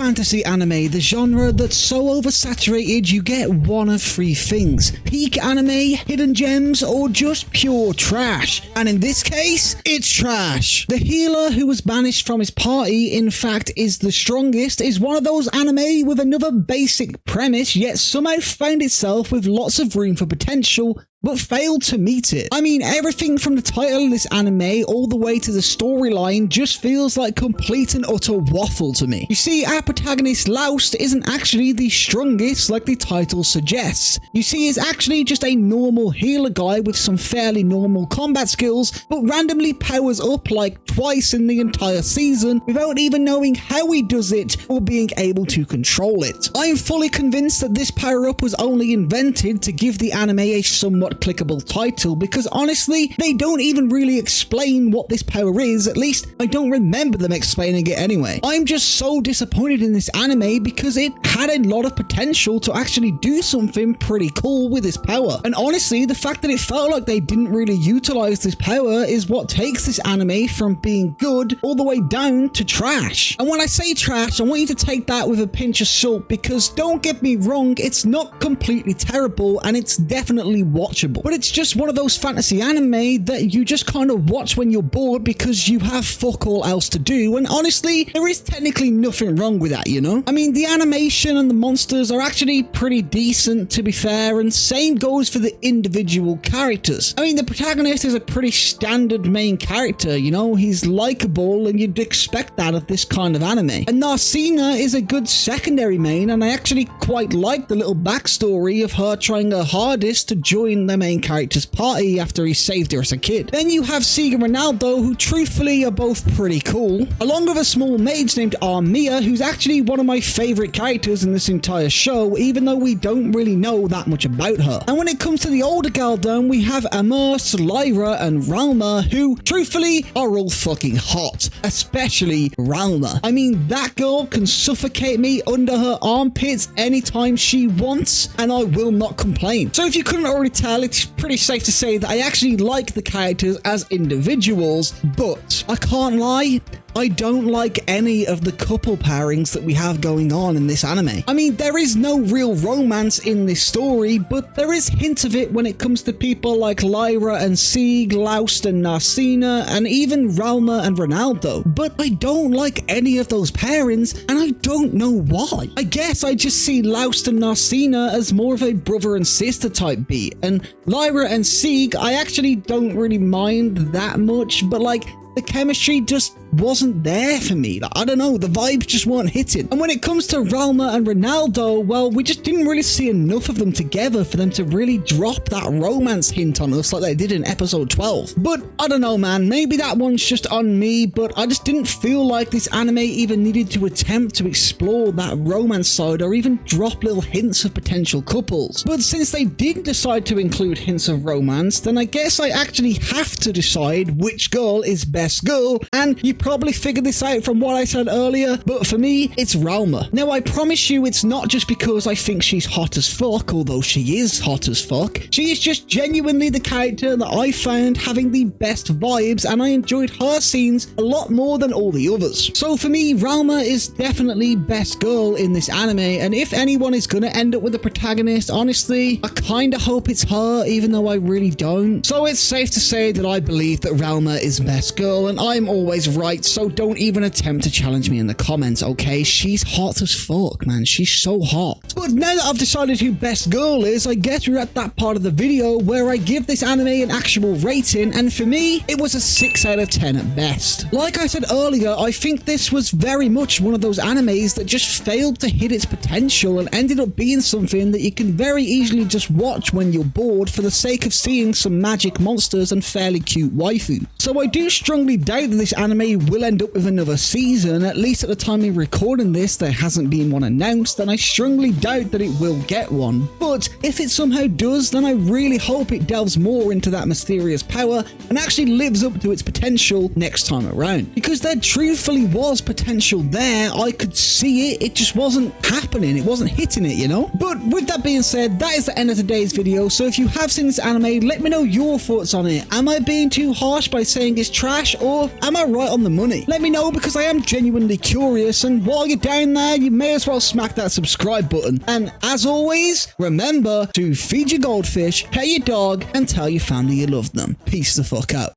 fantasy anime, the genre that's so oversaturated you get one of three things: peak anime, hidden gems, or just pure trash. And in this case, it's trash. The healer who was banished from his party, in fact, is the strongest, is one of those anime with another basic premise, yet somehow found itself with lots of room for potential, but failed to meet it. I mean, everything from the title of this anime all the way to the storyline just feels like complete and utter waffle to me. You see, our protagonist Laust isn't actually the strongest like the title suggests. You see, he's actually just a normal healer guy with some fairly normal combat skills, but randomly powers up like twice in the entire season without even knowing how he does it or being able to control it. I am fully convinced that this power-up was only invented to give the anime a somewhat clickable title, because honestly, they don't even really explain what this power is. At least I don't remember them explaining it anyway. I'm just so disappointed in this anime because it had a lot of potential to actually do something pretty cool with this power. And honestly, the fact that it felt like they didn't really utilize this power is what takes this anime from being good all the way down to trash. And when I say trash, I want you to take that with a pinch of salt, because don't get me wrong, it's not completely terrible and it's definitely watchable. But it's just one of those fantasy anime that you just kind of watch when you're bored because you have fuck all else to do. And honestly, there is technically nothing wrong with that, you know? I mean, the animation and the monsters are actually pretty decent, to be fair, and same goes for the individual characters. I mean, the protagonist is a pretty standard main character, you know? He's likable and you'd expect that of this kind of anime. And Narcina is a good secondary main, and I actually quite like the little backstory of her trying her hardest to join the main character's party after he saved her as a kid. Then you have Siga and Ronaldo, who truthfully are both pretty cool, along with a small mage named Armia, who's actually one of my favorite characters in this entire show, even though we don't really know that much about her. And when it comes to the older Galdon, we have Amurst, Lyra, and Ralma, who truthfully are all fucking hot, especially Ralma. I mean, that girl can suffocate me under her armpits anytime she wants, and I will not complain. So if you couldn't already tell, it's pretty safe to say that I actually like the characters as individuals, but I can't lie, I don't like any of the couple pairings that we have going on in this anime. I mean, there is no real romance in this story, but there is hints of it when it comes to people like Lyra and Sieg, Laust and Narcina, and even Ralma and Ronaldo. But I don't like any of those pairings, and I don't know why. I guess I just see Laust and Narcina as more of a brother and sister type beat, and Lyra and Sieg I actually don't really mind that much, but like, the chemistry just wasn't there for me. Like, I don't know, the vibes just weren't hitting. And when it comes to Ralma and Ronaldo, well, we just didn't really see enough of them together for them to really drop that romance hint on us like they did in episode 12. But I don't know, man, maybe that one's just on me, but I just didn't feel like this anime even needed to attempt to explore that romance side or even drop little hints of potential couples. But since they did decide to include hints of romance, then I guess I actually have to decide which girl is best girl, and you probably figured this out from what I said earlier, but for me, it's Ralma. Now, I promise you it's not just because I think she's hot as fuck, although she is hot as fuck. She is just genuinely the character that I found having the best vibes, and I enjoyed her scenes a lot more than all the others. So for me, Ralma is definitely best girl in this anime, and if anyone is gonna end up with a protagonist, honestly, I kinda hope it's her, even though I really don't. So it's safe to say that I believe that Ralma is best girl, and I'm always right, so don't even attempt to challenge me in the comments, okay? She's hot as fuck, man. She's so hot. But now that I've decided who best girl is, I guess we're at that part of the video where I give this anime an actual rating, and for me, it was a 6 out of 10 at best. Like I said earlier, I think this was very much one of those animes that just failed to hit its potential and ended up being something that you can very easily just watch when you're bored for the sake of seeing some magic monsters and fairly cute waifu. So I do strongly doubt that this anime will end up with another season. At least at the time of recording this, there hasn't been one announced, and I strongly doubt that it will get one. But if it somehow does, then I really hope it delves more into that mysterious power and actually lives up to its potential next time around. Because there truthfully was potential there, I could see it, it just wasn't happening, it wasn't hitting it, you know? But with that being said, that is the end of today's video, so if you have seen this anime, let me know your thoughts on it. Am I being too harsh by saying is trash, or am I right on the money? Let me know, because I am genuinely curious, and while you're down there, you may as well smack that subscribe button. And as always, remember to feed your goldfish, pet your dog, and tell your family you love them. Peace the fuck out.